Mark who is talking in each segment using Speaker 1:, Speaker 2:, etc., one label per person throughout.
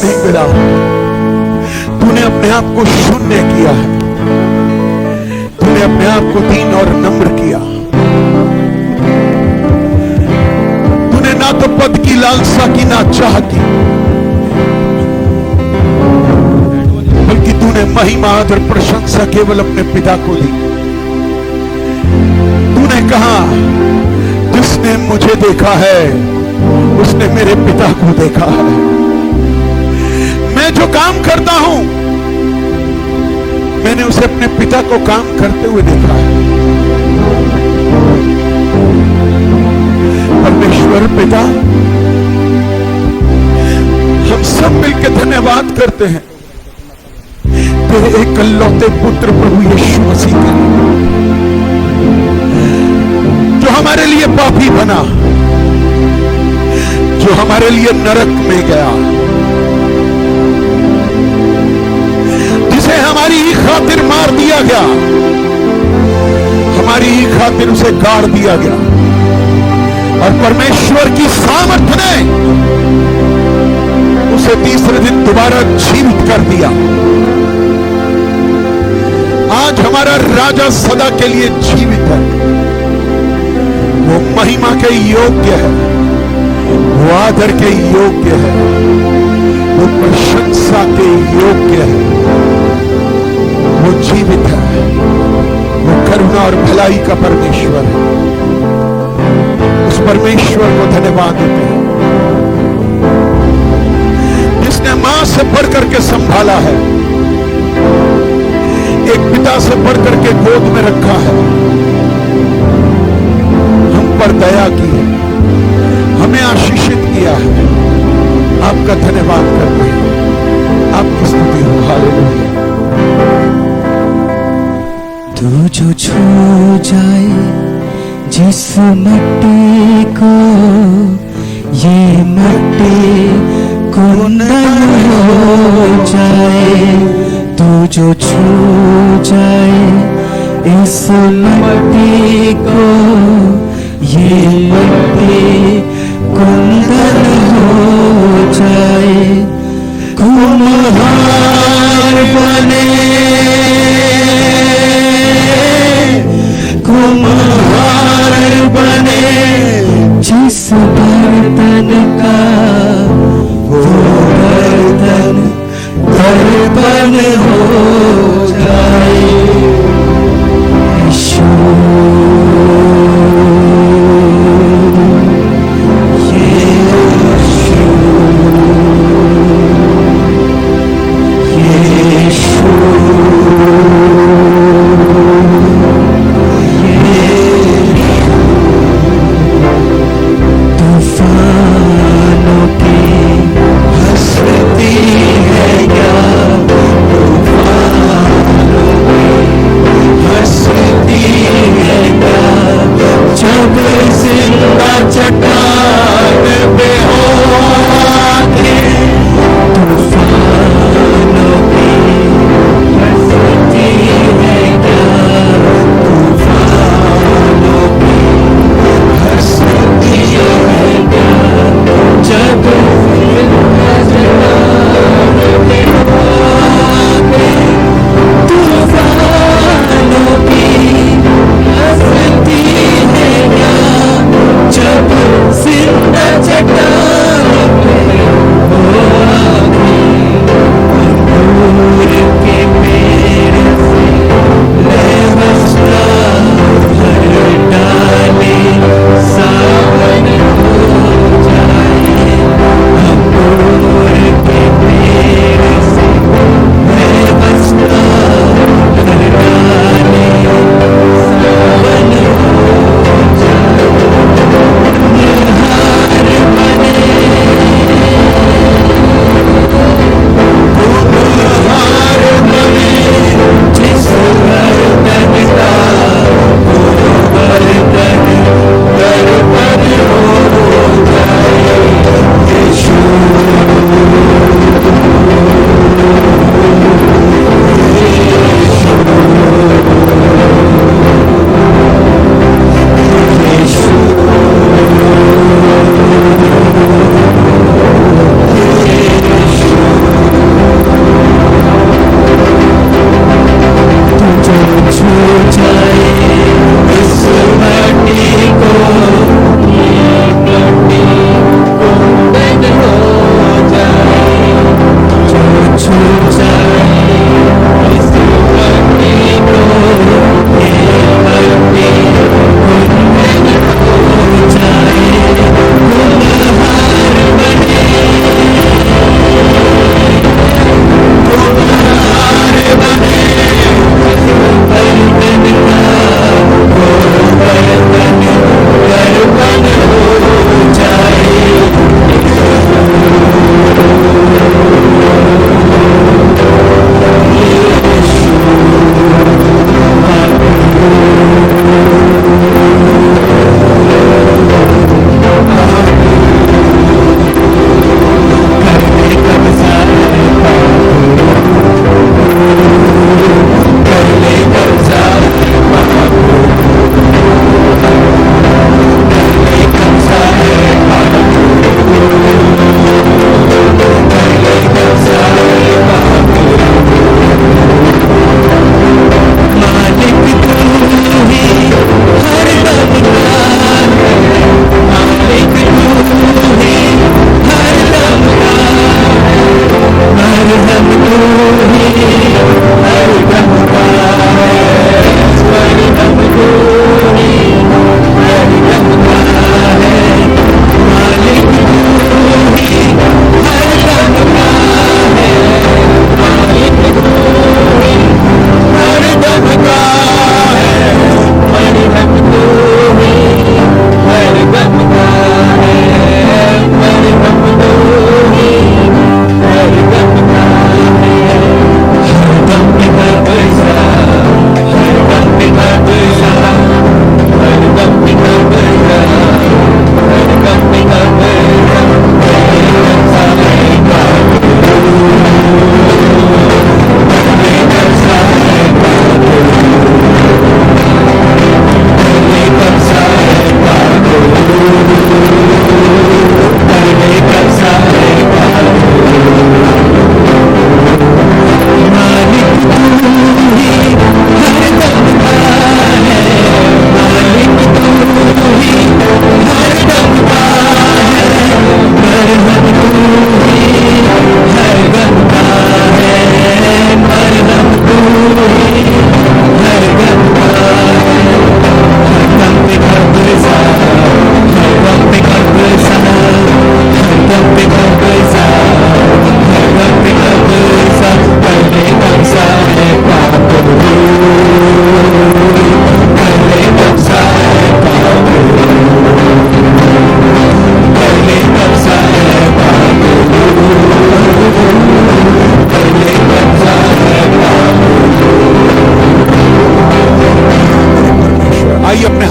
Speaker 1: नहीं मिला, तूने अपने आप को शून्य किया है, तूने अपने आप को दीन और नम्र किया। तूने ना तो पद की लालसा की ना चाह की, बल्कि तूने महिमा आदर प्रशंसा केवल अपने पिता को दी। तूने कहा जिसने मुझे देखा है उसने मेरे पिता को देखा है। मैं जो काम करता हूं मैंने उसे अपने पिता को काम करते हुए देखा है। परमेश्वर पिता, हम सब मिलकर धन्यवाद करते हैं तेरे एकलौते पुत्र प्रभु यीशु मसीह का, जो हमारे लिए पापी बना, जो हमारे लिए नरक में गया, जिसे हमारी ही खातिर मार दिया गया, हमारी ही खातिर उसे गाड़ दिया गया, और परमेश्वर की सामर्थ ने उसे तीसरे दिन दोबारा जीवित कर दिया। आज हमारा राजा सदा के लिए जीवित है। वो महिमा के योग्य है, वो आदर के योग्य है, वो प्रशंसा के योग्य है, वो जीवित है, वो करुणा और भलाई का परमेश्वर है। उस परमेश्वर को धन्यवाद देते हैं जिसने मां से बढ़ करके संभाला है, एक पिता से बढ़ करके गोद में रखा है, हम पर दया की है, हमें आशीषित किया है। आपका धन्यवाद करते हैं, आपकी स्तुति हो। हालेलुया।
Speaker 2: तू जो छू जाए जिस मट्टी को, ये मट्टी कुंदन हो जाए। तू जो छू जाए इस मट्टी को, ये मट्टी कुंदन हो जाए। कुम्हार बने, कुम्हार बने जिस बर्तन का, वो बर्तन दर्पण हो जाए। यीशु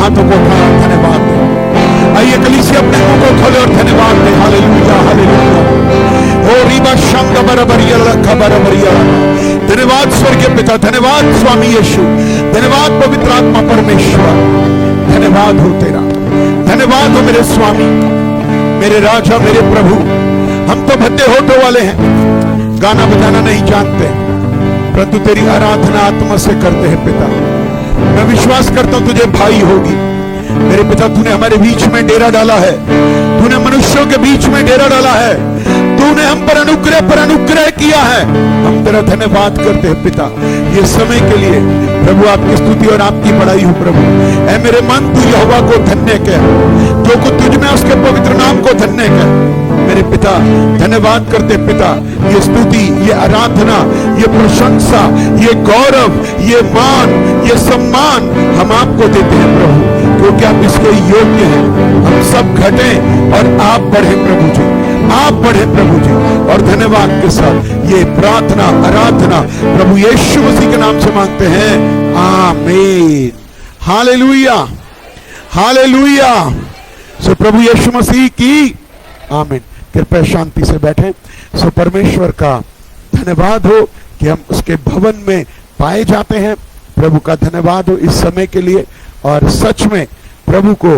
Speaker 1: हाथों को उठाओ, धन्यवाद दे। आइए कलीसिया अपने मुंह को खोले और धन्यवाद दे। Hallelujah, hallelujah. ओ रीबा शंग बरबरिया लखा बरबरिया। धन्यवाद स्वर्गीय पिता, धन्यवाद स्वामी यीशु, धन्यवाद पवित्र आत्मा परमेश्वर, धन्यवाद हो तेरा, धन्यवाद हो मेरे स्वामी, मेरे राजा, मेरे प्रभु। हम तो भद्दे होठों वाले हैं, गाना बजाना नहीं जानते, परंतु तेरी आराधना आत्मा से करते हैं पिता। मैं विश्वास करता हूं तुझे भाई होगी मेरे पिता। तूने हमारे बीच में डेरा डाला है, तूने मनुष्यों के बीच में डेरा डाला है, तूने हम पर अनुग्रह किया है। हम तेरा धन्यवाद करते हैं पिता ये समय के लिए। प्रभु आपकी स्तुति और आपकी बड़ाई हो प्रभु। ऐ मेरे मन तू यहोवा को धन्य कह, जो कुछ तुझ में उसके पवित्र नाम को धन्य कह। मेरे पिता धन्यवाद करते पिता, ये स्तुति, ये आराधना, ये प्रशंसा, ये गौरव, ये मान, ये सम्मान हम आपको देते हैं प्रभु, क्योंकि आप इसके योग्य हैं। हम सब घटें और आप बढ़े प्रभु जी, आप बढ़े प्रभु जी। और धन्यवाद के साथ ये प्रार्थना आराधना प्रभु यीशु मसीह के नाम से मांगते हैं, आमीन। Hallelujah, hallelujah. सो प्रभु यीशु मसीह की आमीन। कृपया शांति से बैठें। सो परमेश्वर का धन्यवाद हो कि हम उसके भवन में पाए जाते हैं। प्रभु का धन्यवाद हो इस समय के लिए। और सच में प्रभु को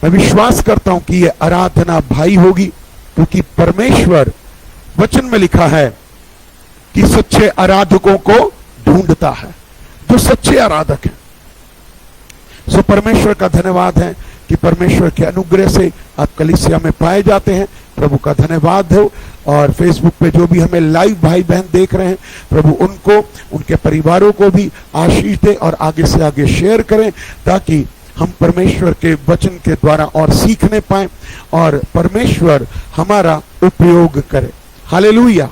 Speaker 1: मैं विश्वास करता हूं कि यह आराधना भाई होगी, क्योंकि परमेश्वर वचन में लिखा है कि सच्चे आराधकों को ढूंढता है, जो सच्चे आराधक हैं। सो परमेश्वर का धन्यवाद है कि परमेश्वर के अनुग्रह से आप कलीसिया में पाए जाते हैं। प्रभु का धन्यवाद हो। और फेसबुक पे जो भी हमें लाइव भाई बहन देख रहे हैं, प्रभु उनको, उनके परिवारों को भी आशीष दे और आगे से आगे शेयर करें, ताकि हम परमेश्वर के वचन के द्वारा और सीखने पाए और परमेश्वर हमारा उपयोग करे। हालेलुया।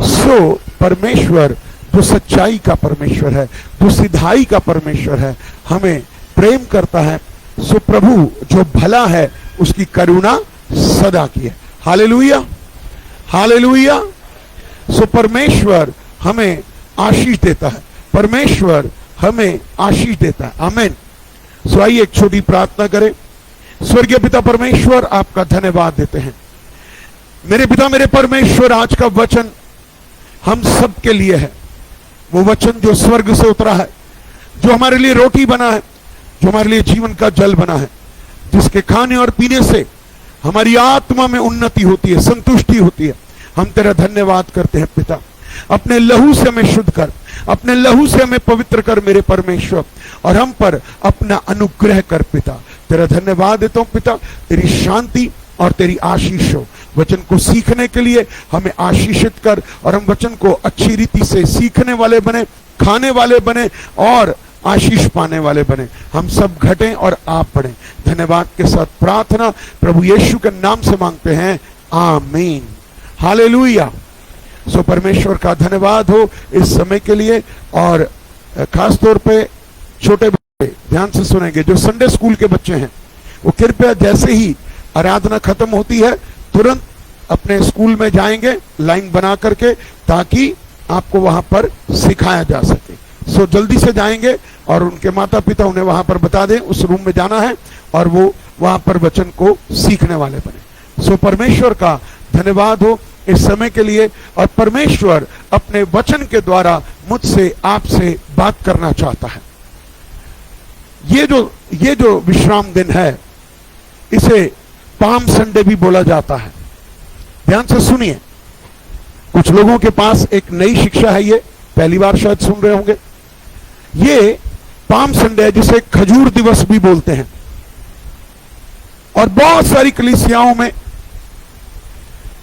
Speaker 1: सो परमेश्वर जो सच्चाई का परमेश्वर है, जो सिधाई का परमेश्वर है, हमें प्रेम करता है। सो प्रभु जो भला है उसकी करुणा सदा की है। Hallelujah, hallelujah. सो परमेश्वर हमें आशीष देता है, परमेश्वर हमें आशीष देता है। आमीन। सो आइए एक छोटी प्रार्थना करें। स्वर्गीय पिता परमेश्वर, आपका धन्यवाद देते हैं मेरे पिता, मेरे परमेश्वर। आज का वचन हम सब के लिए है, वो वचन जो स्वर्ग से उतरा है, जो हमारे लिए रोटी बना है, जो हमारे लिए जीवन का जल बना है, जिसके खाने और पीने से हमारी आत्मा में उन्नति होती है, संतुष्टि होती है। हम तेरा धन्यवाद करते हैं पिता। अपने लहू से हमें शुद्ध कर, अपने लहू से हमें पवित्र कर मेरे परमेश्वर, और हम पर अपना अनुग्रह कर पिता। तेरा धन्यवाद देता हूं पिता। तेरी शांति और तेरी आशीष हो। वचन को सीखने के लिए हमें आशीषित कर, और हम वचन को अच्छी रीति से सीखने वाले बने, खाने वाले बने और आशीष पाने वाले बने। हम सब घटें और आप बढ़ें। धन्यवाद के साथ प्रार्थना प्रभु यीशु के नाम से मांगते हैं, आमीन। हालेलुया। सो परमेश्वर का धन्यवाद हो इस समय के लिए। और खास तौर पे छोटे बच्चे ध्यान से सुनेंगे, जो संडे स्कूल के बच्चे हैं, वो कृपया जैसे ही आराधना खत्म होती है तुरंत अपने स्कूल में जाएंगे लाइन बना करके, ताकि आपको वहां पर सिखाया जा सके। सो जल्दी से जाएंगे और उनके माता पिता उन्हें वहां पर बता दें उस रूम में जाना है, और वो वहां पर वचन को सीखने वाले बने। सो परमेश्वर का धन्यवाद हो इस समय के लिए। और परमेश्वर अपने वचन के द्वारा मुझसे आपसे बात करना चाहता है। ये जो विश्राम दिन है, इसे पाम संडे भी बोला जाता है। ध्यान से सुनिए, कुछ लोगों के पास एक नई शिक्षा है, ये पहली बार शायद सुन रहे होंगे। ये पाम संडे है, जिसे खजूर दिवस भी बोलते हैं। और बहुत सारी कलीसियाओं में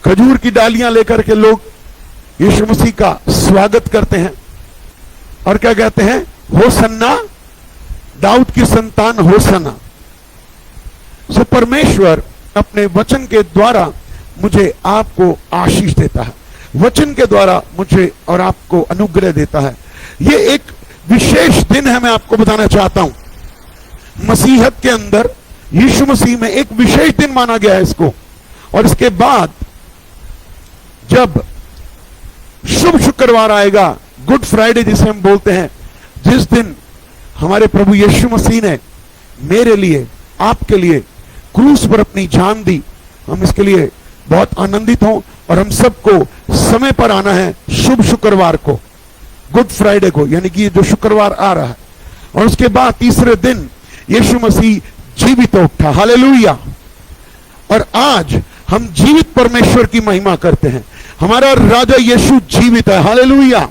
Speaker 1: खजूर की डालियां लेकर के लोग यीशु मसीह का स्वागत करते हैं और क्या कहते हैं, होसन्ना, दाऊद की संतान होसन्ना। सो परमेश्वर अपने वचन के द्वारा मुझे आपको आशीष देता है, वचन के द्वारा मुझे और आपको अनुग्रह देता है। ये एक विशेष दिन है, मैं आपको बताना चाहता हूं। मसीहत के अंदर यीशु मसीह में एक विशेष दिन माना गया है इसको। और इसके बाद जब शुभ शुक्रवार आएगा, गुड फ्राइडे जिसे हम बोलते हैं, जिस दिन हमारे प्रभु यीशु मसीह ने मेरे लिए, आपके लिए क्रूस पर अपनी जान दी। हम इसके लिए बहुत आनंदित हों और हम सबको समय पर आना है शुभ शुक्रवार को, गुड फ्राइडे को, यानी कि ये जो शुक्रवार आ रहा है। और उसके बाद तीसरे दिन यीशु मसीह जीवित उठा, हालेलुया। और आज हम जीवित परमेश्वर की महिमा करते हैं। हमारा राजा यीशु जीवित है, हालेलुया।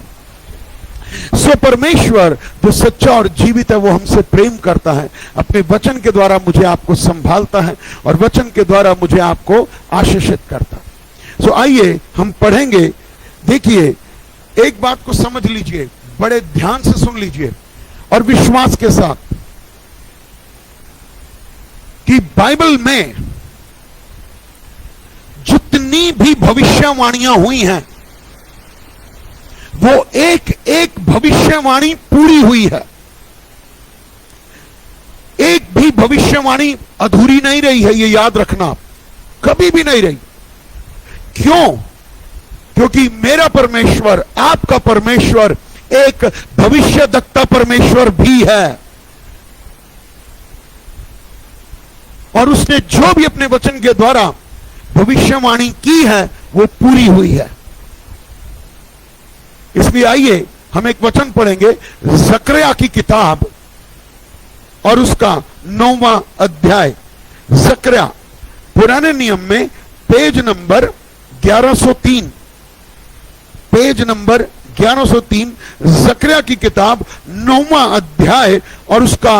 Speaker 1: सो परमेश्वर जो सच्चा और जीवित है वो हमसे प्रेम करता है, अपने वचन के द्वारा मुझे आपको संभालता है और वचन के द्वारा मुझे आपको आशीषित करता है। सो आइए हम पढ़ेंगे। देखिए, एक बात को समझ लीजिए, बड़े ध्यान से सुन लीजिए और विश्वास के साथ, कि बाइबल में जितनी भी भविष्यवाणियां हुई हैं वो एक एक भविष्यवाणी पूरी हुई है। एक भी भविष्यवाणी अधूरी नहीं रही है, ये याद रखना, कभी भी नहीं रही। क्यों? क्योंकि मेरा परमेश्वर, आपका परमेश्वर एक भविष्यद्वक्ता परमेश्वर भी है और उसने जो भी अपने वचन के द्वारा भविष्यवाणी की है वो पूरी हुई है। इसलिए आइए हम एक वचन पढ़ेंगे, जकरिया की किताब और उसका 9वां अध्याय। जकरिया पुराने नियम में पेज नंबर 1103, पेज नंबर 1103, जकरिया की किताब 9वां अध्याय और उसका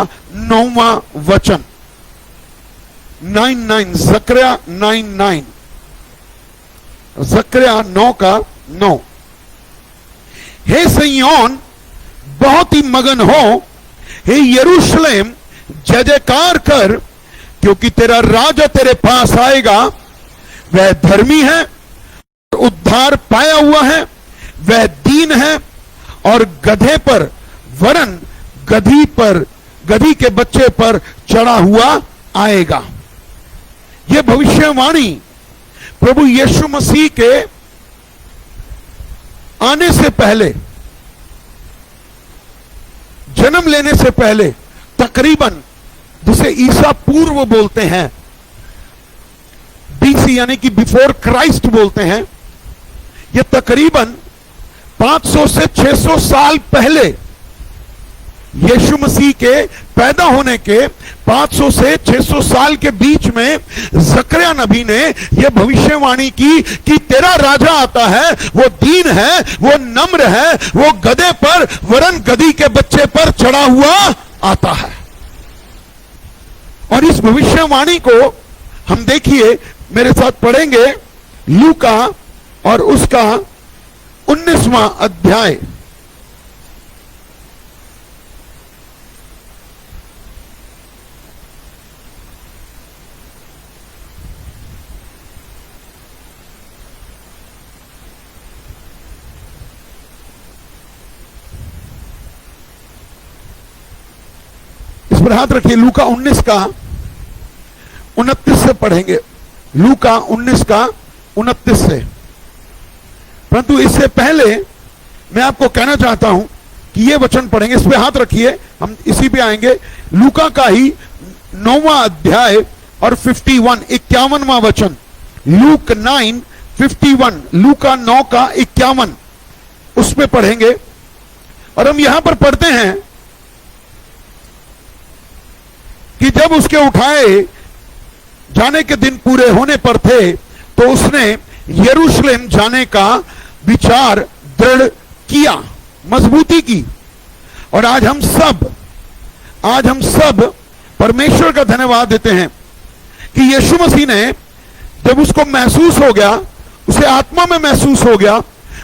Speaker 1: 9वां वचन। 9:9, जकरिया 9:9, जकरिया 9 का 9। हे सिय्योन बहुत ही मगन हो, हे यरूशलेम जय जयकार कर, क्योंकि तेरा राजा तेरे पास आएगा। वह धर्मी है, उद्धार पाया हुआ है, वह दीन है और गधे पर वरन गधी के बच्चे पर चढ़ा हुआ आएगा। यह भविष्यवाणी प्रभु यीशु मसीह के आने से पहले, जन्म लेने से पहले, तकरीबन, जिसे ईसा पूर्व बोलते हैं, बीसी यानी कि बिफोर क्राइस्ट बोलते हैं, यह तकरीबन 500 से 600 साल पहले, यीशु मसीह के पैदा होने के 500 से 600 साल के बीच में जकरिया नबी ने यह भविष्यवाणी की कि तेरा राजा आता है, वो दीन है, वो नम्र है, वो गधे पर वरन गधी के बच्चे पर चढ़ा हुआ आता है। और इस भविष्यवाणी को हम देखिए मेरे साथ पढ़ेंगे, लूका और उसका 19वां अध्याय। पर हाथ रखिए, लूका 19 का 29 से पढ़ेंगे, लूका 19 का 29 से। परंतु इससे पहले मैं आपको कहना चाहता हूं कि यह वचन पढ़ेंगे, इस पे हाथ रखिए, हम इसी पे आएंगे। लूका का ही 9वां अध्याय और 51वां वचन, लूक 9:51, लूका 9 का 51, उस पे पढ़ेंगे। और हम यहां पर पढ़ते हैं कि जब उसके उठाए जाने के दिन पूरे होने पर थे तो उसने यरूशलेम जाने का विचार दृढ़ किया, मजबूती की। और आज हम सब परमेश्वर का धन्यवाद देते हैं कि यीशु मसीह ने जब उसको महसूस हो गया, उसे आत्मा में महसूस हो गया,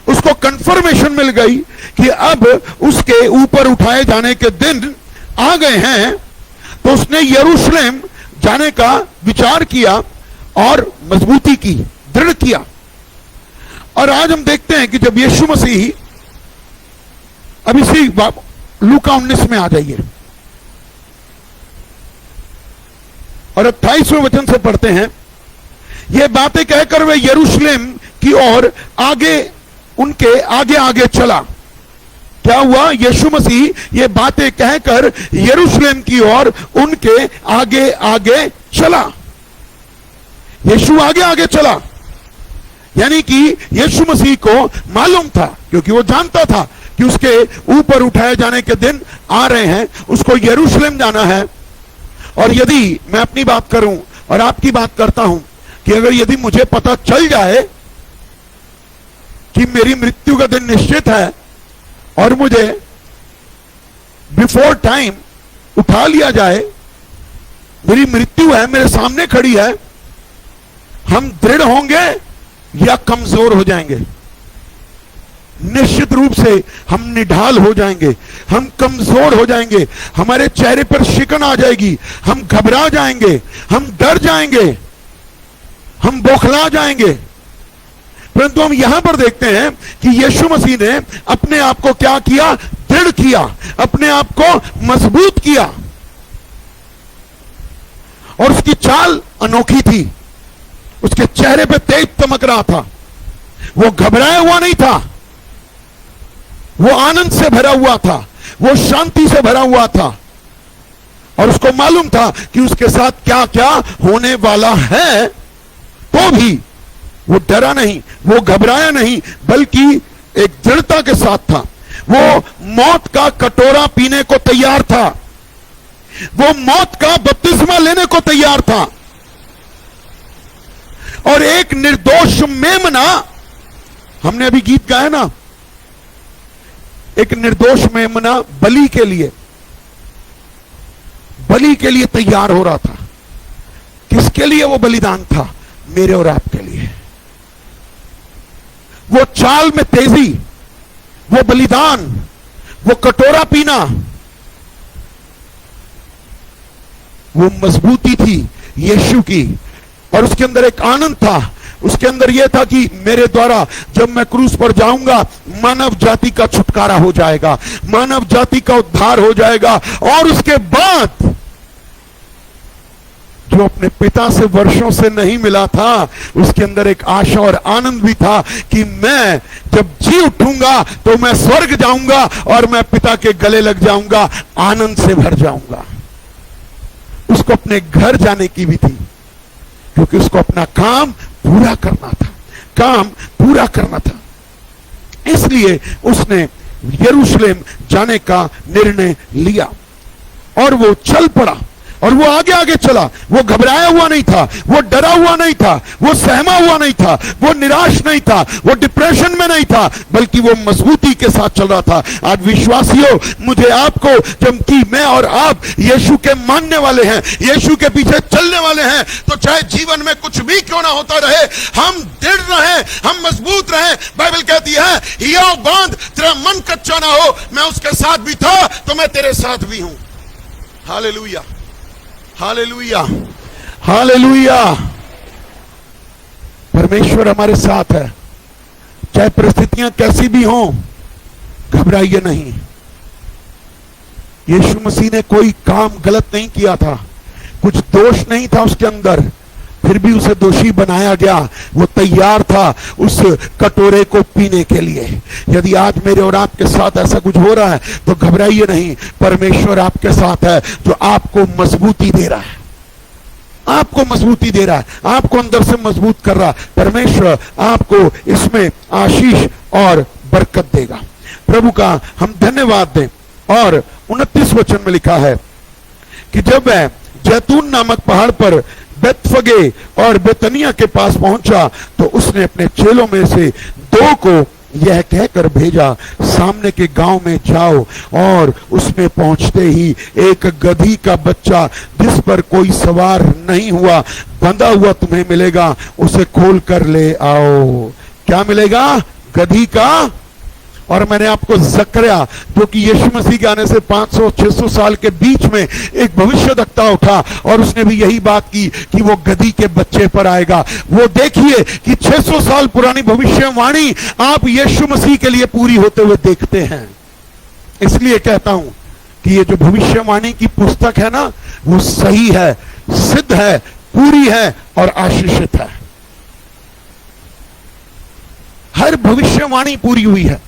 Speaker 1: उसको कंफर्मेशन मिल गई कि अब उसके ऊपर उठाए जाने के दिन आ गए हैं, तो उसने यरूशलेम जाने का विचार किया और मजबूती की, दृढ़ किया। और आज हम देखते हैं कि जब यीशु मसीह, अब इसी लूका 19 में आ जाइए और 28वें वचन से पढ़ते हैं, ये बातें कहकर वे यरूशलेम की ओर आगे, उनके आगे आगे चला। क्या हुआ, यीशु मसीह ये बातें कहकर यरूशलेम की ओर उनके आगे आगे चला। यीशु आगे आगे चला, यानी कि यीशु मसीह को मालूम था, क्योंकि वो जानता था कि उसके ऊपर उठाए जाने के दिन आ रहे हैं, उसको यरूशलेम जाना है। और यदि मैं अपनी बात करूं और आपकी बात करता हूं कि अगर यदि मुझे पता चल जाए कि मेरी मृत्यु का दिन निश्चित है और मुझे बिफोर टाइम उठा लिया जाए, मेरी मृत्यु है, मेरे सामने खड़ी है, हम दृढ़ होंगे या कमजोर हो जाएंगे? निश्चित रूप से हम निढाल हो जाएंगे, हम कमजोर हो जाएंगे, हमारे चेहरे पर शिकन आ जाएगी, हम घबरा जाएंगे, हम डर जाएंगे, हम बौखला जाएंगे। परंतु हम यहां पर देखते हैं कि यीशु मसीह ने अपने आप को क्या किया? दृढ़ किया, अपने आप को मजबूत किया। और उसकी चाल अनोखी थी, उसके चेहरे पे तेज चमक रहा था, वो घबराया हुआ नहीं था, वो आनंद से भरा हुआ था, वो शांति से भरा हुआ था। और उसको मालूम था कि उसके साथ क्या क्या होने वाला है, तो भी वो डरा नहीं, वो घबराया नहीं, बल्कि एक दृढ़ता के साथ था। वो मौत का कटोरा पीने को तैयार था, वो मौत का बपतिस्मा लेने को तैयार था। और एक निर्दोष मेमना, हमने अभी गीत गाया ना, एक निर्दोष मेमना बलि के लिए तैयार हो रहा था। किसके लिए वो बलिदान था? मेरे और आपके लिए। वो चाल में तेजी, वो बलिदान, वो कटोरा पीना, वो मजबूती थी यीशु की। और उसके अंदर एक आनंद था, उसके अंदर यह था कि मेरे द्वारा जब मैं क्रूस पर जाऊंगा, मानव जाति का छुटकारा हो जाएगा, मानव जाति का उद्धार हो जाएगा। और उसके बाद जो अपने पिता से वर्षों से नहीं मिला था, उसके अंदर एक आशा और आनंद भी था कि मैं जब जी उठूंगा तो मैं स्वर्ग जाऊंगा और मैं पिता के गले लग जाऊंगा, आनंद से भर जाऊंगा। उसको अपने घर जाने की भी थी, क्योंकि उसको अपना काम पूरा करना था, काम पूरा करना था। इसलिए उसने यरूशलेम जाने का निर्णय लिया और वो चल पड़ा। और वो आगे आगे चला, वो घबराया हुआ नहीं था, वो डरा हुआ नहीं था, वो सहमा हुआ नहीं था, वो निराश नहीं था, वो डिप्रेशन में नहीं था, बल्कि वो मजबूती के साथ चल रहा था। आज विश्वासियों, मुझे आपको, जबकि मैं और आप यीशु के मानने वाले हैं, यीशु के पीछे चलने वाले हैं, तो चाहे जीवन में कुछ भी क्यों ना होता रहे, हम दृढ़ रहें, हम मजबूत रहें। बाइबल कहती है, हियाव बांध, तेरा मन कच्चा ना हो, मैं उसके साथ भी था तो मैं तेरे साथ भी हूं। Hallelujah, hallelujah, hallelujah. परमेश्वर हमारे साथ है, चाहे परिस्थितियां कैसी भी हों, घबराइए नहीं। यीशु मसीह ने कोई काम गलत नहीं किया था, कुछ दोष नहीं था उसके अंदर, फिर भी उसे दोषी बनाया गया। वो तैयार था उस कटोरे को पीने के लिए। यदि आज मेरे और आपके साथ ऐसा कुछ हो रहा है तो घबराइए नहीं, परमेश्वर आपके साथ है, जो आपको मजबूती दे रहा है, आपको मजबूती दे रहा है, आपको अंदर से मजबूत कर रहा है। परमेश्वर आपको इसमें आशीष और बरकत देगा। प्रभु का हम धन्यवाद दें। और 29 वचन में लिखा है कि जब वह जैतून नामक पहाड़ पर बेतफगे और बेतनिया के पास पहुंचा तो उसने अपने चेलों में से 2 को यह कहकर भेजा, सामने के गांव में जाओ और उसमें पहुंचते ही एक गधी का बच्चा जिस पर कोई सवार नहीं हुआ, बंधा हुआ तुम्हें मिलेगा, उसे खोल कर ले आओ। क्या मिलेगा? गधी का। और मैंने आपको जकरिया, जो कि यीशु मसीह के आने से 500-600 साल के बीच में एक भविष्यवक्ता उठा, और उसने भी यही बात की कि वो गधी के बच्चे पर आएगा। वो देखिए कि 600 साल पुरानी भविष्यवाणी आप यीशु मसीह के लिए पूरी होते हुए देखते हैं। इसलिए कहता हूं कि ये जो भविष्यवाणी की पुस्तक है ना, वो सही है, सिद्ध है, पूरी है और आशीषित है। हर भविष्यवाणी पूरी हुई है।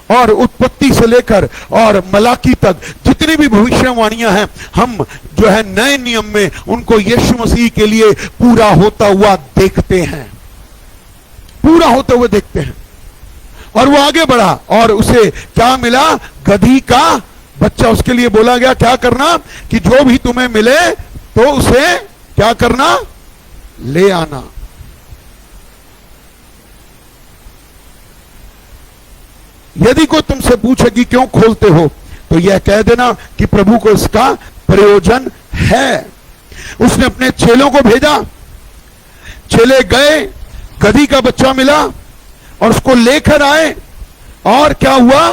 Speaker 1: और उत्पत्ति से लेकर और मलाकी तक जितनी भी भविष्यवाणियां हैं, हम जो है नए नियम में उनको यीशु मसीह के लिए पूरा होता हुआ देखते हैं, पूरा होते हुए देखते हैं। और वो आगे बढ़ा और उसे क्या मिला? गधी का बच्चा। उसके लिए बोला गया क्या करना? कि जो भी तुम्हें मिले तो उसे क्या करना? ले आना। यदि कोई तुमसे पूछे कि क्यों खोलते हो, तो यह कह देना कि प्रभु को इसका प्रयोजन है। उसने अपने चेलों को भेजा, चेले गए, गधी का बच्चा मिला और उसको लेकर आए, और क्या हुआ?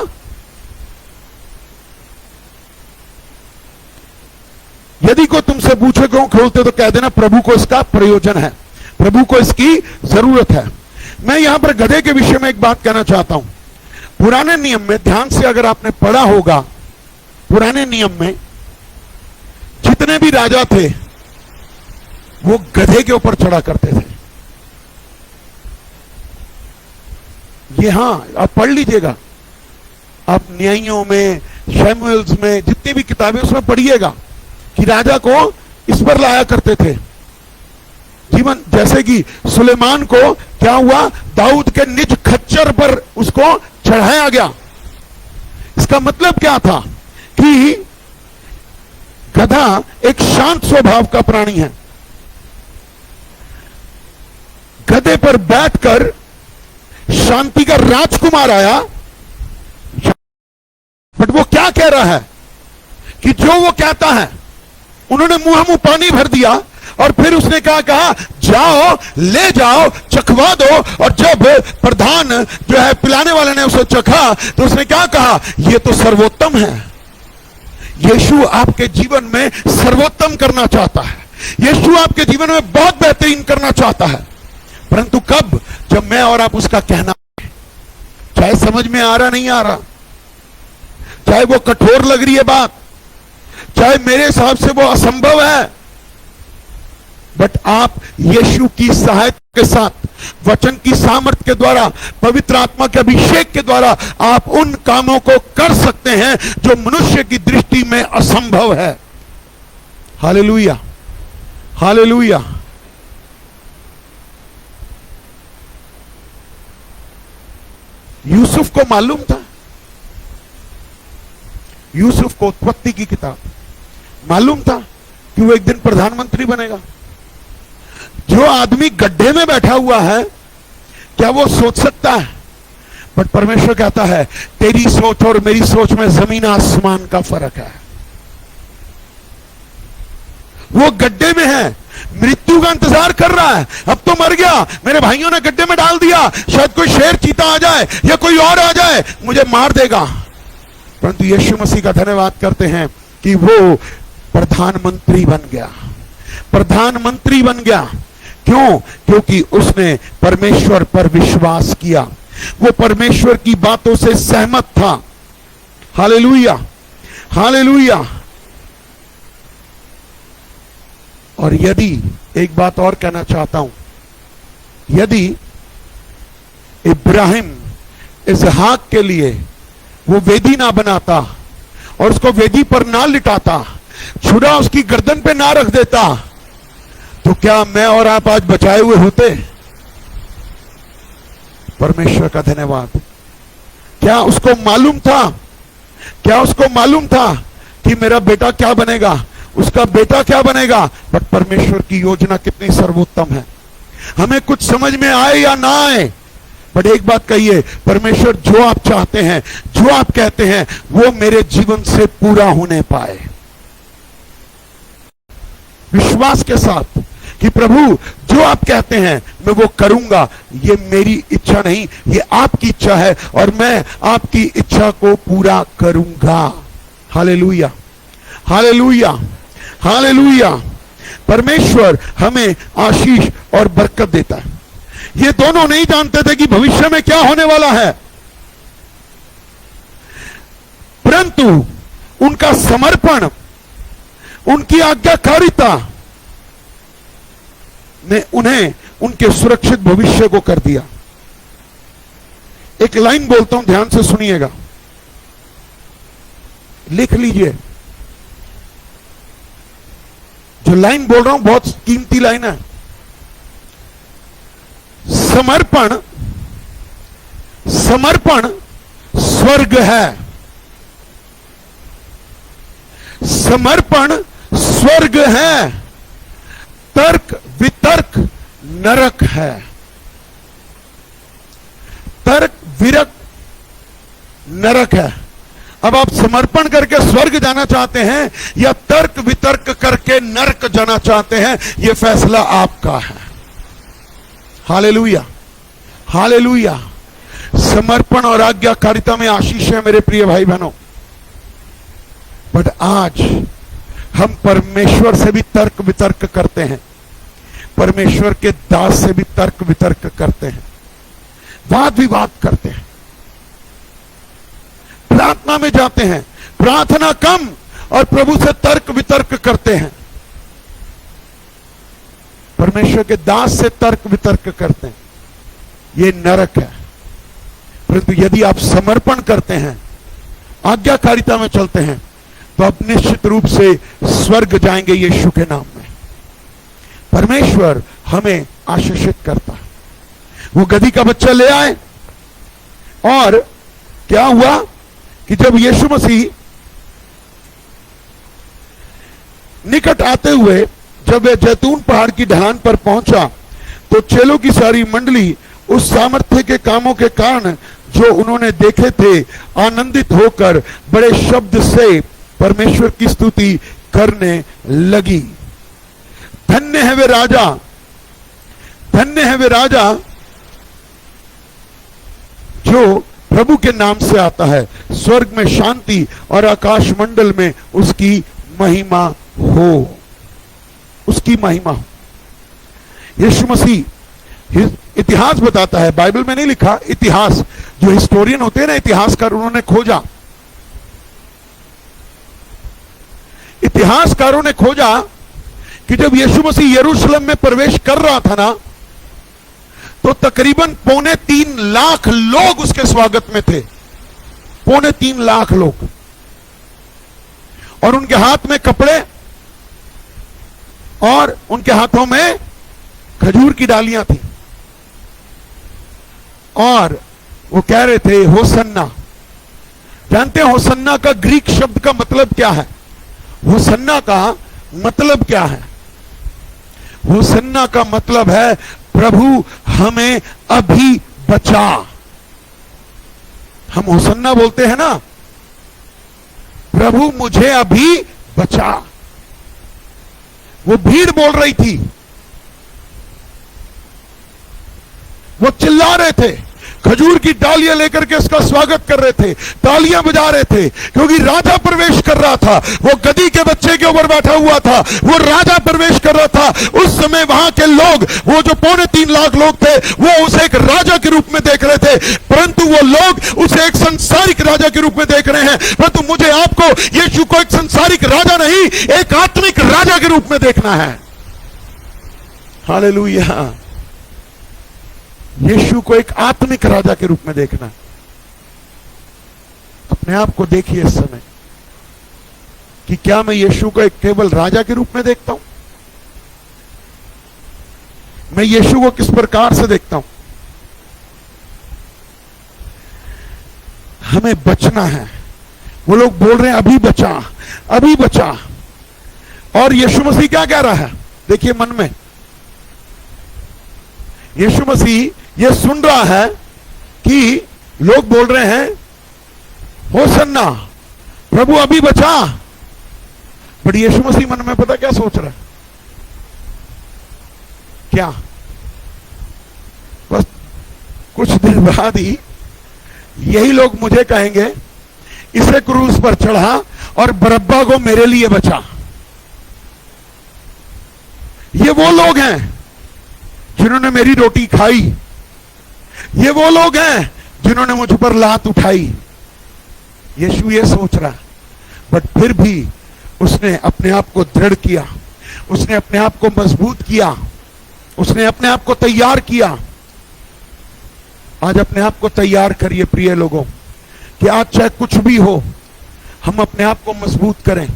Speaker 1: यदि कोई तुमसे पूछे क्यों खोलते, तो कह देना प्रभु को इसका प्रयोजन है, प्रभु को इसकी जरूरत है। मैं यहां पर गधे के विषय में एक बात कहना चाहता हूं। पुराने नियम में, ध्यान से अगर आपने पढ़ा होगा, पुराने नियम में जितने भी राजा थे वो गधे के ऊपर चढ़ा करते थे। ये हां, आप पढ़ लीजिएगा, आप न्यायियों में, शैमुएल्स में, जितनी भी किताबें उसमें पढ़िएगा कि राजा को इस पर लाया करते थे। जीवन जैसे कि सुलेमान को क्या हुआ? दाऊद के निज खच्चर पर उसको चढ़ाया गया। इसका मतलब क्या था? कि गधा एक शांत स्वभाव का प्राणी है। गधे पर बैठकर शांति का राजकुमार आया, बट वो क्या कह रहा है? कि जो वो कहता है, उन्होंने मुंह पानी भर दिया और फिर उसने क्या कहा? जाओ, ले जाओ, चखवा दो। और जब प्रधान जो है पिलाने वाले ने उसे चखा, तो उसने क्या कहा? ये तो सर्वोत्तम है। यीशु आपके जीवन में सर्वोत्तम करना चाहता है। यीशु आपके जीवन में बहुत बेहतरीन करना चाहता है, परंतु कब? जब मैं और आप उसका कहना, चाहे समझ में आ रहा नहीं आ रहा, चाहे वो कठोर लग रही है बात, चाहे मेरे हिसाब से वो असंभव है, बट आप यीशु की सहायता के साथ, वचन की सामर्थ्य के द्वारा, पवित्र आत्मा के अभिषेक के द्वारा आप उन कामों को कर सकते हैं जो मनुष्य की दृष्टि में असंभव है। Hallelujah, hallelujah. यूसुफ को मालूम था, यूसुफ को उत्पत्ति की किताब मालूम था कि वो एक दिन प्रधानमंत्री बनेगा। जो आदमी गड्ढे में बैठा हुआ है, क्या वो सोच सकता है? बट परमेश्वर कहता है तेरी सोच और मेरी सोच में जमीन आसमान का फर्क है। वो गड्ढे में है, मृत्यु का इंतजार कर रहा है। अब तो मर गया, मेरे भाइयों ने गड्ढे में डाल दिया, शायद कोई शेर चीता आ जाए या कोई और आ जाए, मुझे मार देगा। परंतु यीशु मसीह का धन्यवाद करते हैं कि वो प्रधानमंत्री बन गया, प्रधानमंत्री बन गया। क्यों? क्योंकि उसने परमेश्वर पर विश्वास किया, वो परमेश्वर की बातों से सहमत था। Hallelujah, hallelujah. और यदि एक बात और कहना चाहता हूं, यदि इब्राहिम इसहाक के लिए वो वेदी ना बनाता और उसको वेदी पर ना लिटाता, छुरा उसकी गर्दन पे ना रख देता, तो क्या मैं और आप आज बचाए हुए होते? परमेश्वर का धन्यवाद। क्या उसको मालूम था? क्या उसको मालूम था कि मेरा बेटा क्या बनेगा, उसका बेटा क्या बनेगा? बट परमेश्वर की योजना कितनी सर्वोत्तम है। हमें कुछ समझ में आए या ना आए, बट एक बात कहिए, परमेश्वर जो आप चाहते हैं, जो आप कहते हैं, वो मेरे जीवन से पूरा होने पाए। विश्वास के साथ कि प्रभु जो आप कहते हैं मैं वो करूंगा। ये मेरी इच्छा नहीं, ये आपकी इच्छा है और मैं आपकी इच्छा को पूरा करूंगा। Hallelujah, hallelujah, hallelujah. परमेश्वर हमें आशीष और बरकत देता है। ये दोनों नहीं जानते थे कि भविष्य में क्या होने वाला है, परंतु उनका समर्पण, उनकी आज्ञाकारिता ने उन्हें उनके सुरक्षित भविष्य को कर दिया। एक लाइन बोलता हूं, ध्यान से सुनिएगा। लिख लीजिए, जो लाइन बोल रहा हूं बहुत कीमती लाइन है। समर्पण, समर्पण स्वर्ग है। समर्पण स्वर्ग है, तर्क वितर्क नरक है। तर्क विरक नरक है। अब आप समर्पण करके स्वर्ग जाना चाहते हैं या तर्क वितर्क करके नरक जाना चाहते हैं, यह फैसला आपका है। Hallelujah, hallelujah. समर्पण और आज्ञाकारिता में आशीष है मेरे प्रिय भाई बहनों। बट आज हम परमेश्वर से भी तर्क वितर्क करते हैं, परमेश्वर के दास से भी तर्क वितर्क करते हैं, वाद विवाद करते हैं, प्रार्थना में जाते हैं, प्रार्थना कम और प्रभु से तर्क वितर्क करते हैं, परमेश्वर के दास से तर्क वितर्क करते हैं। यह नरक है। परंतु यदि आप समर्पण करते हैं, आज्ञाकारिता में चलते हैं, तो आप निश्चित रूप से स्वर्ग जाएंगे यीशु के नाम में। परमेश्वर हमें आशीषित करता है। वो गधी का बच्चा ले आए और क्या हुआ कि जब यीशु मसीह निकट आते हुए जब वह जैतून पहाड़ की ढलान पर पहुंचा, तो चेलों की सारी मंडली उस सामर्थ्य के कामों के कारण जो उन्होंने देखे थे आनंदित होकर बड़े शब्द से परमेश्वर की स्तुति करने लगी। धन्य है वे राजा, धन्य है वे राजा जो प्रभु के नाम से आता है। स्वर्ग में शांति और आकाश मंडल में उसकी महिमा हो, उसकी महिमा हो। यीशु मसीह इतिहास बताता है, बाइबल में नहीं लिखा, इतिहास जो हिस्टोरियन होते हैं ना, इतिहासकार, उन्होंने खोजा, इतिहासकारों ने खोजा कि जब यीशु मसीह यरूशलेम में प्रवेश कर रहा था ना, तो तकरीबन 3.25 लाख लोग उसके स्वागत में थे। 3.25 लाख लोग, और उनके हाथ में कपड़े और उनके हाथों में खजूर की डालियां थी, और वो कह रहे थे होसन्ना। जानते हैं होसन्ना का ग्रीक शब्द का मतलब क्या है? होसन्ना का मतलब क्या है? होसन्ना का मतलब है प्रभु हमें अभी बचा। हम होसन्ना बोलते हैं ना, प्रभु मुझे अभी बचा। वो भीड़ बोल रही थी, वो चिल्ला रहे थे, खजूर की डालियां लेकर के इसका स्वागत कर रहे थे, तालियां बजा रहे थे, क्योंकि राजा प्रवेश कर रहा था। वो गधी के बच्चे के ऊपर बैठा हुआ था, वो राजा प्रवेश कर रहा था। उस समय वहां के लोग, वो जो 3.25 लाख लोग थे, वो उसे एक राजा के रूप में देख रहे थे, परंतु वो लोग उसे एक संसारिक राजा के रूप में देख रहे हैं। परंतु मुझे आपको यीशु को एक संसारिक राजा नहीं, एक आत्मिक राजा के रूप में देखना है। हालेलुया। यीशु को एक आत्मिक राजा के रूप में देखना। अपने आप को देखिए इस समय कि क्या मैं यीशु को एक केवल राजा के रूप में देखता हूं? मैं यीशु को किस प्रकार से देखता हूं? हमें बचना है। वो लोग बोल रहे हैं अभी बचा, अभी बचा, और यीशु मसीह क्या कह रहा है? देखिए मन में यीशु मसीह ये सुन रहा है कि लोग बोल रहे हैं होसन्ना, प्रभु अभी बचा। बट यीशु मसीह मन में पता क्या सोच रहा है? क्या? बस कुछ दिन बाद ही यही लोग मुझे कहेंगे इसे क्रूस पर चढ़ा और बरब्बा को मेरे लिए बचा। ये वो लोग हैं जिन्होंने मेरी रोटी खाई, ये वो लोग हैं जिन्होंने मुझ पर लात उठाई। यीशु ये सोच रहा, बट फिर भी उसने अपने आप को दृढ़ किया, उसने अपने आप को मजबूत किया, उसने अपने आप को तैयार किया। आज अपने आप को तैयार करिए प्रिय लोगों, कि आज चाहे कुछ भी हो, हम अपने आप को मजबूत करें,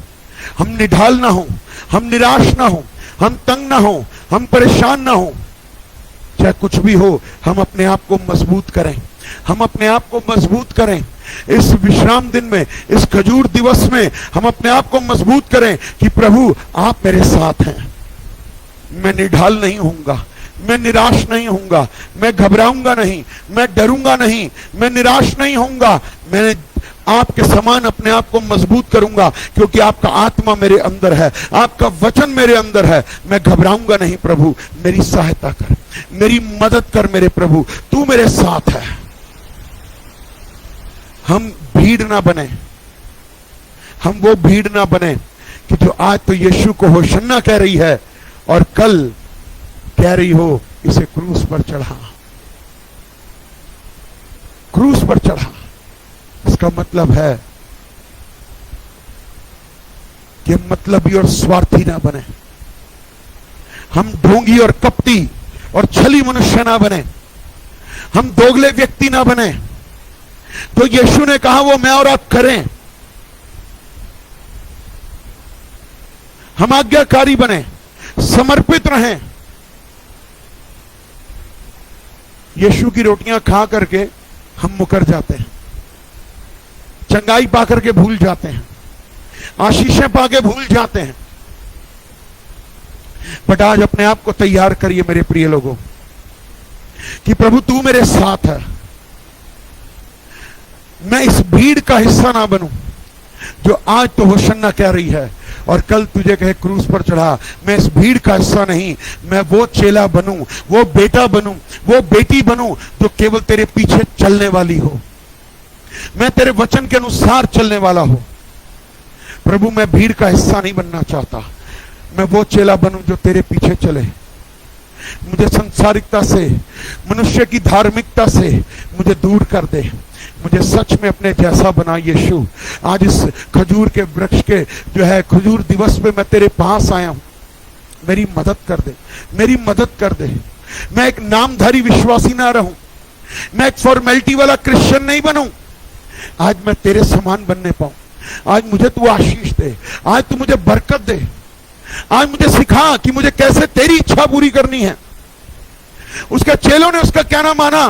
Speaker 1: हम निढाल ना हो, हम निराश ना हो, हम तंग ना हो, हम परेशान ना हो, चाहे कुछ भी हो, हम अपने आप को मजबूत करें, हम अपने आप को मजबूत करें। इस विश्राम दिन में, इस खजूर दिवस में हम अपने आप को मजबूत करें कि प्रभु आप मेरे साथ हैं, मैं निढाल नहीं होऊंगा, मैं निराश नहीं होऊंगा, मैं घबराऊंगा नहीं, मैं डरूंगा नहीं, मैं निराश नहीं होऊंगा, मैं आपके समान अपने आप को मजबूत करूंगा क्योंकि आपका आत्मा मेरे अंदर है, आपका वचन मेरे अंदर है। मैं घबराऊंगा नहीं। प्रभु मेरी सहायता कर, मेरी मदद कर मेरे प्रभु, तू मेरे साथ है। हम भीड़ ना बने, हम वो भीड़ ना बने कि जो आज तो यीशु को होशन्ना कह रही है और कल कह रही हो इसे क्रूस पर चढ़ा, क्रूस पर चढ़ा। इसका मतलब है कि मतलबी और स्वार्थी ना बने, हम ढोंगी और कपटी और छली मनुष्य ना बने, हम दोगले व्यक्ति ना बने। तो यीशु ने कहा वो मैं और आप करें, हम आज्ञाकारी बने, समर्पित रहें। यीशु की रोटियां खा करके हम मुकर जाते हैं, चंगाई पा करके भूल जाते हैं, आशीषें पाके भूल जाते हैं। बट आज अपने आप को तैयार करिए मेरे प्रिय लोगों कि प्रभु तू मेरे साथ है। मैं इस भीड़ का हिस्सा ना बनूं जो आज तो होशन्ना कह रही है और कल तुझे कहे क्रूस पर चढ़ा। मैं इस भीड़ का हिस्सा नहीं, मैं वो चेला बनूं, वो बेटा बनूं, वो बेटी बनूं जो केवल तेरे पीछे चलने वाली हो, मैं तेरे वचन के अनुसार चलने वाला हूं। प्रभु मैं भीड़ का हिस्सा नहीं बनना चाहता, मैं वो चेला बनूं जो तेरे पीछे चले। मुझे संसारिकता से, मनुष्य की धार्मिकता से मुझे दूर कर दे, मुझे सच में अपने जैसा बना यीशु। आज इस खजूर के वृक्ष के जो है खजूर दिवस पे मैं तेरे पास आया हूं, मेरी मदद कर दे, मेरी मदद कर दे। मैं एक नामधारी विश्वासी ना रहूं, मैं एक फॉर्मेलिटी वाला क्रिश्चियन नहीं बनूं। आज मैं तेरे समान बनने पाऊं। आज मुझे तू आशीष दे, आज तू मुझे बरकत दे, आज मुझे सिखा कि मुझे कैसे तेरी इच्छा पूरी करनी है। उसके चेलों ने उसका कहना माना,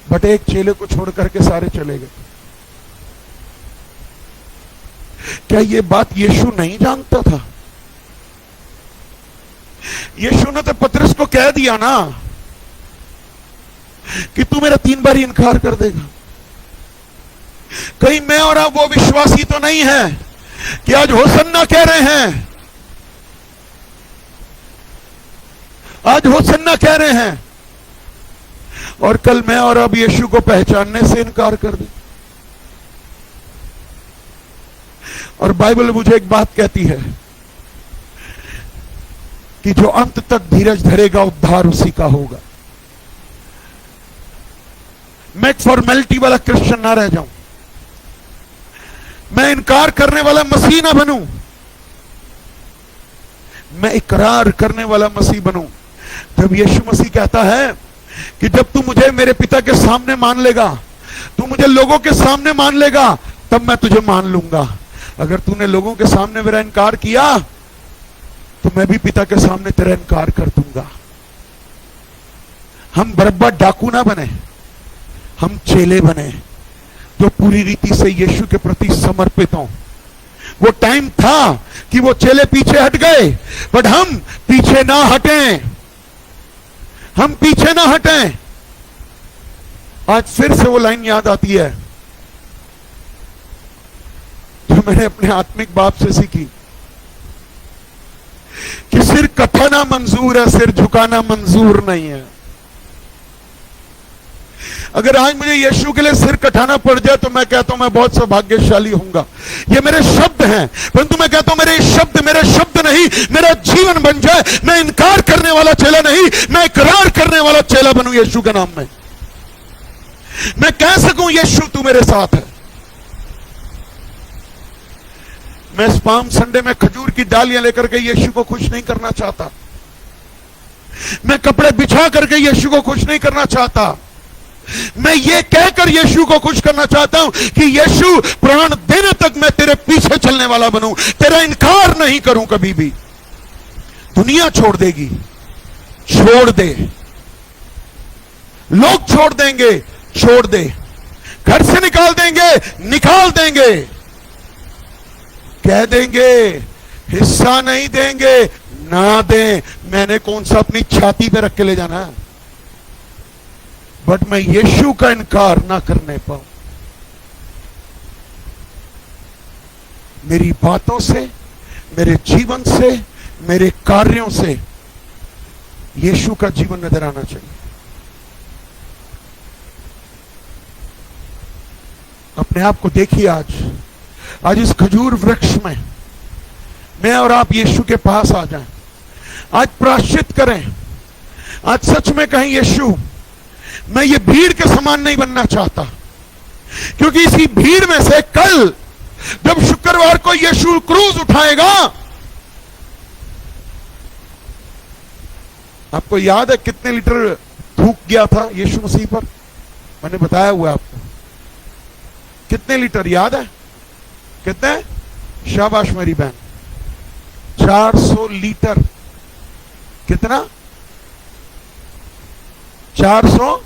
Speaker 1: बट एक चेले को छोड़ करके सारे चले गए। क्या ये बात यीशु नहीं जानता था? यीशु ने तो पतरस को कह दिया ना कि तू मेरा 3 बार इनकार कर देगा। कहीं मैं और आप वो विश्वासी तो नहीं है कि आज होसन्ना कह रहे हैं, आज होसन्ना कह रहे हैं और कल मैं और अब यीशु को पहचानने से इनकार कर दें। और बाइबल मुझे एक बात कहती है कि जो अंत तक धीरज धरेगा उद्धार उसी का होगा। मैं एक फॉर्मेलिटी वाला क्रिश्चियन ना रह जाऊं, मैं इनकार करने वाला मसीह ना बनूं, मैं इकरार करने वाला मसीह बनूं। जब यीशु मसीह कहता है कि जब तू मुझे मेरे पिता के सामने मान लेगा, तू मुझे लोगों के सामने मान लेगा, तब मैं तुझे मान लूंगा। अगर तूने लोगों के सामने मेरा इनकार किया तो मैं भी पिता के सामने तेरा इनकार कर दूंगा। हम बरअब्बा डाकू ना बने, हम चेले बने जो पूरी रीति से यीशु के प्रति समर्पित हों। वो टाइम था कि वो चेले पीछे हट गए, बट हम पीछे ना हटें, हम पीछे ना हटें। आज फिर से वो लाइन याद आती है जो मैंने अपने आत्मिक बाप से सीखी कि सिर कटाना मंजूर है, सिर झुकाना मंजूर नहीं है। अगर आज मुझे यीशु के लिए सिर कटाना पड़ जाए तो मैं कहता हूं मैं बहुत सौभाग्यशाली होऊंगा। ये मेरे शब्द हैं, परंतु मैं कहता हूं मेरे शब्द नहीं, मेरा जीवन बन जाए। मैं इनकार करने वाला चेला नहीं, मैं इकरार करने वाला चेला बनूं यीशु के नाम में। मैं कह सकूं यीशु तू मेरे साथ है। मैं इस पाम संडे में खजूर की डालियां लेकर के यीशु को खुश नहीं करना चाहता, मैं कपड़े बिछा करके यीशु को खुश नहीं करना चाहता। मैं ये कहकर यीशु को खुश करना चाहता हूं कि यीशु, प्राण देने तक मैं तेरे पीछे चलने वाला बनूं, तेरा इनकार नहीं करूं कभी भी। दुनिया छोड़ देगी, छोड़ दे। लोग छोड़ देंगे, छोड़ दे। घर से निकाल देंगे, निकाल देंगे। कह देंगे हिस्सा नहीं देंगे, ना दें। मैंने कौन सा अपनी छाती पे रख के ले जाना है? बट मैं यीशु का इनकार ना करने पाऊं। मेरी बातों से, मेरे जीवन से, मेरे कार्यों से यीशु का जीवन नजर आना चाहिए। अपने आप को देखिए। आज इस खजूर वृक्ष में मैं और आप यीशु के पास आ जाएं। आज प्रायश्चित करें। आज सच में कहें, यीशु, मैं ये भीड़ के समान नहीं बनना चाहता, क्योंकि इसी भीड़ में से कल जब शुक्रवार को यीशु क्रूज उठाएगा, आपको याद है कितने लीटर थूक गया था यीशु मसीह पर? मैंने बताया हुआ आपको। कितने लीटर याद है? कितने? शाबाश मेरी बहन, 400 लीटर। कितना? 400।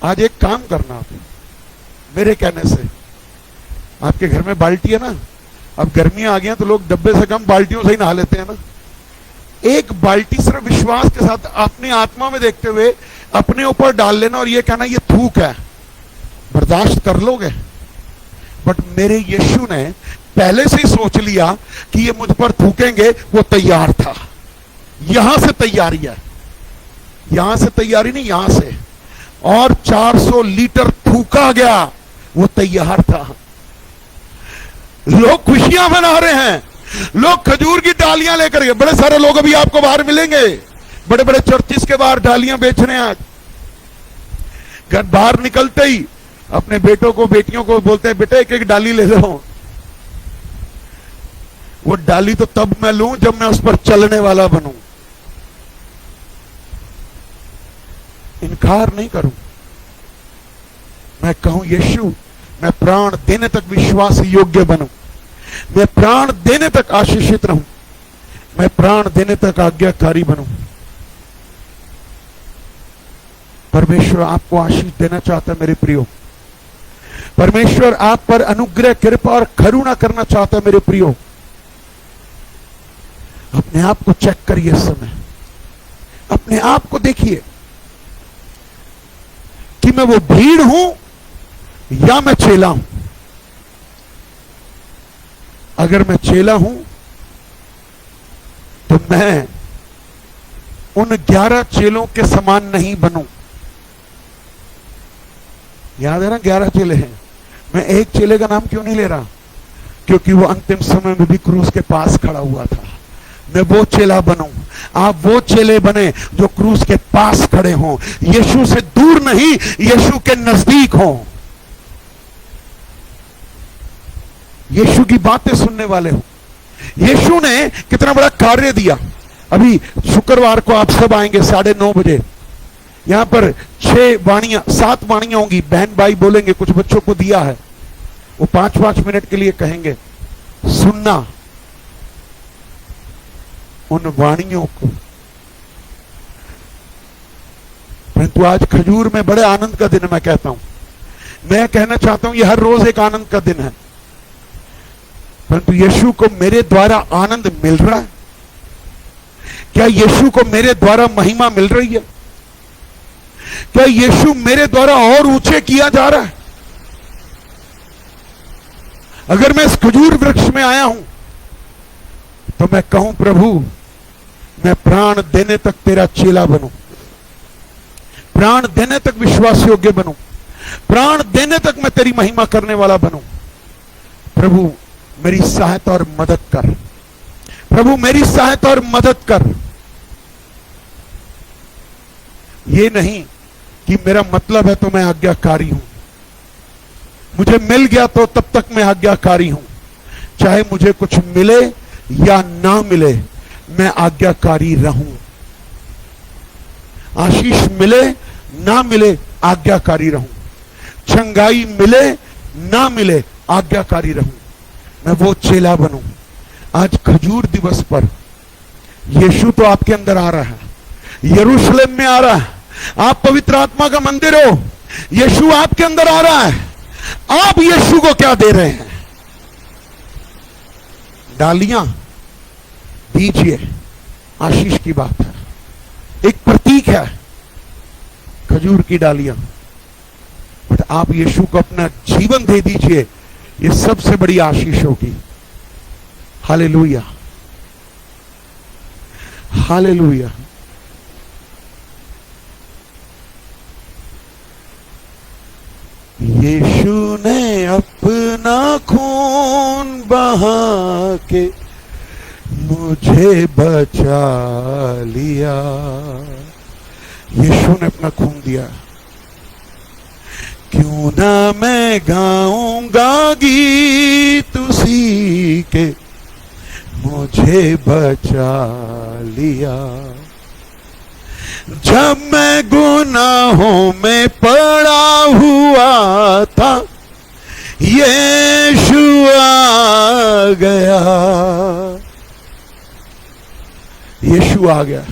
Speaker 1: आज एक काम करना, आप मेरे कहने से, आपके घर में बाल्टी है ना, अब गर्मियां आ गई हैं तो लोग डब्बे से कम बाल्टियों से ही नहा लेते हैं ना। एक बाल्टी सिर्फ विश्वास के साथ अपनी आत्मा में देखते हुए अपने ऊपर डाल लेना और ये कहना ये थूक है। बर्दाश्त कर लोगे? बट मेरे यीशु ने पहले से ही सोच लिया कि ये मुझ पर थूकेंगे, वो तैयार था। यहां से तैयारी है, यहां से तैयारी नहीं, यहां से। और 400 लीटर थूका गया, वो तैयार था। लोग खुशियां मना रहे हैं, लोग खजूर की डालियां लेकर गए। बड़े सारे लोग अभी आपको बाहर मिलेंगे, बड़े बड़े चर्चिस के बाहर डालियां बेच रहे हैं। आज घर बाहर निकलते ही अपने बेटों को, बेटियों को बोलते हैं, बेटे एक एक डाली ले लो। वो डाली तो तब मैं लूं जब मैं उस पर चलने वाला बनूं। इनकार नहीं करूं। मैं कहूं, यीशु, मैं प्राण देने तक विश्वास योग्य बनूं, मैं प्राण देने तक आशीषित रहूं, मैं प्राण देने तक आज्ञाकारी बनूं। परमेश्वर आपको आशीष देना चाहता है मेरे प्रियो। परमेश्वर आप पर अनुग्रह, कृपा और करुणा करना चाहता है मेरे प्रियो। अपने आप को चेक करिए इस समय, अपने आप को देखिए कि मैं वो भीड़ हूं या मैं चेला हूं। अगर मैं चेला हूं तो मैं उन 11 चेलों के समान नहीं बनूं। याद है ना, 11 चेले हैं। मैं एक चेले का नाम क्यों नहीं ले रहा? क्योंकि वो अंतिम समय में भी क्रूस के पास खड़ा हुआ था। मैं वो चेला बनूं। आप वो चेले बने जो क्रूस के पास खड़े हों, यीशु से दूर नहीं, यीशु के नजदीक हों, यीशु की बातें सुनने वाले हों। यीशु ने कितना बड़ा कार्य दिया। अभी शुक्रवार को आप सब आएंगे 9:30 बजे। यहां पर 7 वाणियां होंगी, बहन भाई बोलेंगे, कुछ बच्चों को दिया है, वो 5-5 मिनट के लिए कहेंगे। सुनना उन वाणियों को। परंतु आज खजूर में बड़े आनंद का दिन है। मैं कहता हूं, मैं कहना चाहता हूं, यह हर रोज एक आनंद का दिन है, परंतु यीशु को मेरे द्वारा आनंद मिल रहा है क्या? यीशु को मेरे द्वारा महिमा मिल रही है क्या? यीशु मेरे द्वारा और ऊंचे किया जा रहा है? अगर मैं इस खजूर वृक्ष में आया हूं तो मैं कहूं, प्रभु, मैं प्राण देने तक तेरा चेला बनूं, प्राण देने तक विश्वास योग्य बनूं, प्राण देने तक मैं तेरी महिमा करने वाला बनूं। प्रभु मेरी सहायता और मदद कर, प्रभु मेरी सहायता और मदद कर। ये नहीं कि मेरा मतलब है तो मैं आज्ञाकारी हूं, मुझे मिल गया तो तब तक मैं आज्ञाकारी हूं, चाहे मुझे कुछ मिले या ना मिले, मैं आज्ञाकारी रहूं। आशीष मिले ना मिले आज्ञाकारी रहूं, चंगाई मिले ना मिले आज्ञाकारी रहूं, मैं वो चेला बनूं। आज खजूर दिवस पर यीशु तो आपके अंदर आ रहा है, यरूशलेम में आ रहा है, आप पवित्र आत्मा का मंदिर हो, यीशु आपके अंदर आ रहा है। आप यीशु को क्या दे रहे हैं? डालियां दीजिए, आशीष की बात है, एक प्रतीक है खजूर की डालियां, बट आप यीशु को अपना जीवन दे दीजिए, ये सबसे बड़ी आशीष होगी। Hallelujah, hallelujah. यीशु ने अपना खून बहा के मुझे बचा लिया। यीशु ने अपना खून दिया, क्यों ना मैं गाऊंगा गीत उसी के, मुझे बचा लिया। जब मैं गुनाहों में पड़ा हुआ था, यीशु आ गया, यीशु आ गया।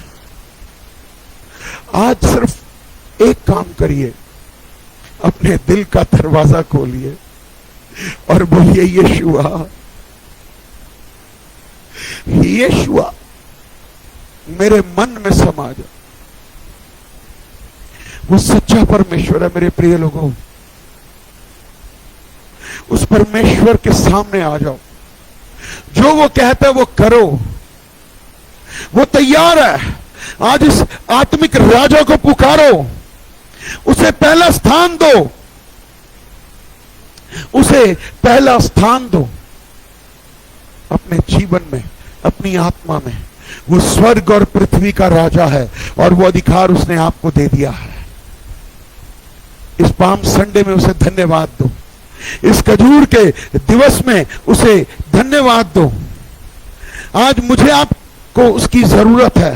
Speaker 1: आज सिर्फ एक काम करिए, अपने दिल का दरवाजा खोलिए और बोलिए यीशुआ, यीशुआ मेरे मन में समा जा। वो सच्चा परमेश्वर है मेरे प्रिय लोगों, उस परमेश्वर के सामने आ जाओ। जो वो कहता है वो करो, वो तैयार है। आज इस आत्मिक राजा को पुकारो, उसे पहला स्थान दो, उसे पहला स्थान दो अपने जीवन में, अपनी आत्मा में। वो स्वर्ग और पृथ्वी का राजा है और वो अधिकार उसने आपको दे दिया है। इस पाम संडे में उसे धन्यवाद दो, इस खजूर के दिवस में उसे धन्यवाद दो। आज मुझे आपको उसकी जरूरत है।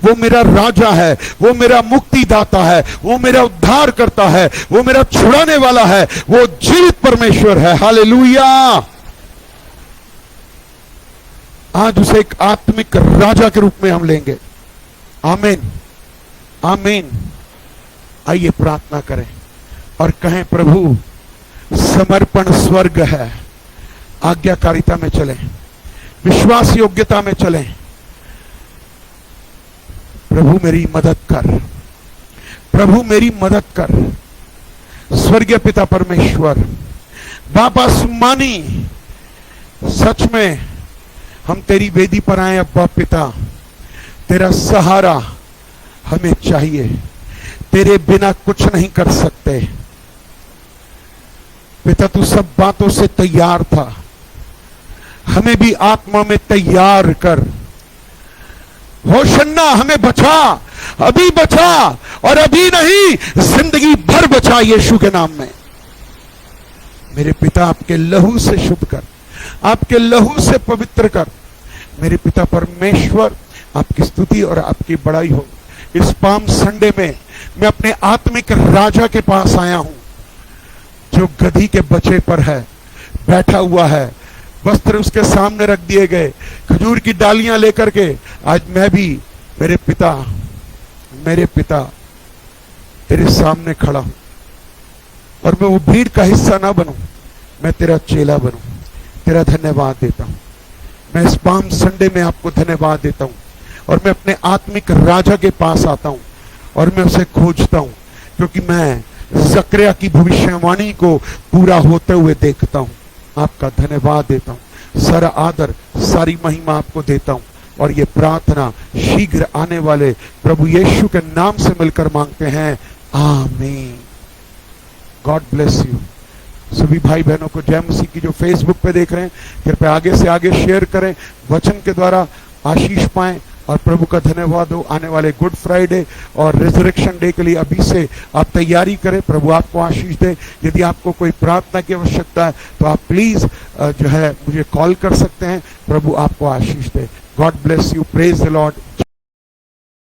Speaker 1: वो मेरा राजा है, वो मेरा मुक्तिदाता है, वो मेरा उद्धार करता है, वो मेरा छुड़ाने वाला है, वो जीवित परमेश्वर है। हालेलुया। आज उसे एक आत्मिक राजा के रूप में हम लेंगे। आमीन, आमीन। आइए प्रार्थना करें और कहें, प्रभु समर्पण स्वर्ग है, आज्ञाकारिता में चलें, विश्वास योग्यता में चलें। प्रभु मेरी मदद कर, प्रभु मेरी मदद कर। स्वर्गीय पिता परमेश्वर, बाबा सुमानी, सच में हम तेरी वेदी पर आए अब्बा पिता, तेरा सहारा हमें चाहिए, तेरे बिना कुछ नहीं कर सकते। पिता तू सब बातों से तैयार था, हमें भी आत्मा में तैयार कर। होशन्ना हमें बचा, अभी बचा और अभी नहीं, जिंदगी भर बचा यीशु के नाम में। मेरे पिता आपके लहू से शुद्ध कर, आपके लहू से पवित्र कर। मेरे पिता परमेश्वर, आपकी स्तुति और आपकी बड़ाई हो। इस पाम संडे में मैं अपने आत्मिक राजा के पास आया हूं, जो गधी के बच्चे पर है, बैठा हुआ है, वस्त्र उसके सामने रख दिए गए, खजूर की डालियां लेकर के। आज मैं भी मेरे पिता तेरे सामने खड़ा हूं और मैं वो भीड़ का हिस्सा ना बनूं, मैं तेरा चेला बनूं। तेरा धन्यवाद देता हूं। मैं इस पाम संडे में आपको धन्यवाद देता हूं और मैं अपने आत्मिक राजा के पास आता हूं और मैं उसे खोजता हूं, क्योंकि मैं जकरिया की भविष्यवाणी को पूरा होते हुए देखता हूं। आपका धन्यवाद देता हूं, सारा आदर सारी महिमा आपको देता हूं और ये प्रार्थना शीघ्र आने वाले प्रभु यीशु के नाम से मिलकर मांगते हैं, आमीन। God bless you. सभी भाई बहनों को जय मसीह की जो फेसबुक पे देख रहे हैं, कृपया आगे से आगे शेयर करें, वचन के द्वारा आशीष पाएं और प्रभु का धन्यवाद हो। आने वाले गुड फ्राइडे और रिजरेक्शन डे के लिए अभी से आप तैयारी करें। प्रभु आपको आशीष दे। यदि आपको कोई प्रार्थना की आवश्यकता है तो आप प्लीज जो है मुझे कॉल कर सकते हैं। प्रभु आपको आशीष दे। God bless you. Praise the Lord.